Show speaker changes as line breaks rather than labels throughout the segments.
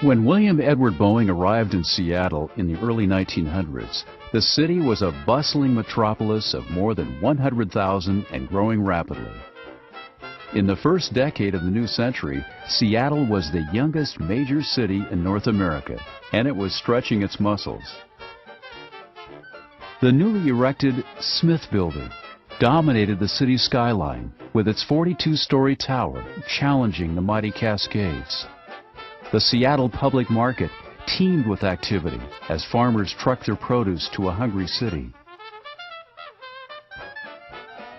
When William Edward Boeing arrived in Seattle in the early 1900s, the city was a bustling metropolis of more than 100,000 and growing rapidly. In the first decade of the new century, Seattle was the youngest major city in North America, and it was stretching its muscles. The newly erected Smith Building dominated the city's skyline with its 42-story tower challenging the mighty Cascades. The Seattle public market teemed with activity as farmers trucked their produce to a hungry city.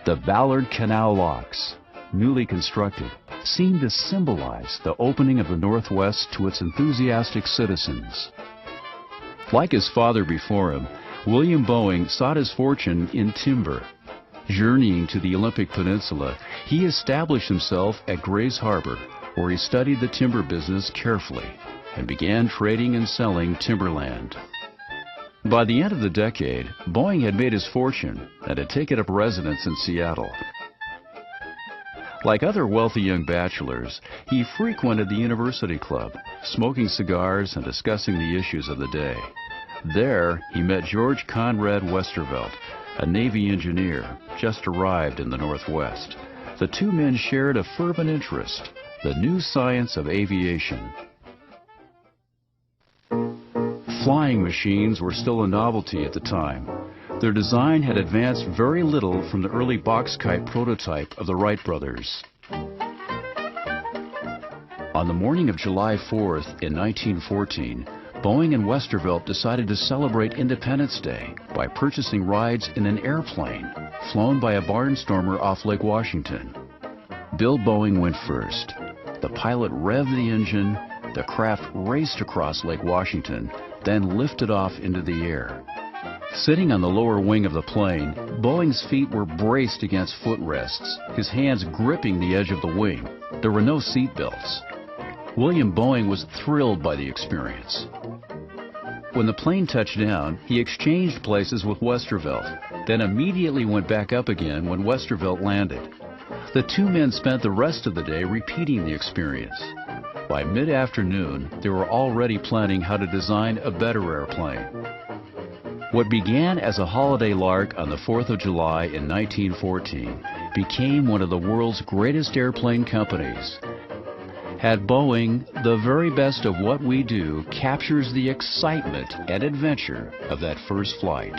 The Ballard Canal locks, newly constructed, seemed to symbolize the opening of the Northwest to its enthusiastic citizens. Like his father before him, William Boeing sought his fortune in timber. Journeying to the Olympic Peninsula, he established himself at Grays Harbor, where he studied the timber business carefully and began trading and selling timberland. By the end of the decade, Boeing had made his fortune and had taken up residence in Seattle. Like other wealthy young bachelors, he frequented the University Club, smoking cigars and discussing the issues of the day. There, he met George Conrad Westervelt, a Navy engineer just arrived in the Northwest. The two men shared a fervent interest, the new science of aviation. Flying machines were still a novelty at the time. Their design had advanced very little from the early box kite prototype of the Wright brothers. On the morning of July 4th in 1914, Boeing and Westervelt decided to celebrate Independence Day by purchasing rides in an airplane flown by a barnstormer off Lake Washington. Bill Boeing went first. The pilot revved the engine, the craft raced across Lake Washington, then lifted off into the air. Sitting on the lower wing of the plane, Boeing's feet were braced against footrests, his hands gripping the edge of the wing. There were no seat belts. William Boeing was thrilled by the experience. When the plane touched down, he exchanged places with Westervelt, then immediately went back up again when Westervelt landed. The two men spent the rest of the day repeating the experience. By mid-afternoon, they were already planning how to design a better airplane. What began as a holiday lark on the 4th of July in 1914 became one of the world's greatest airplane companies. At Boeing, the very best of what we do captures the excitement and adventure of that first flight.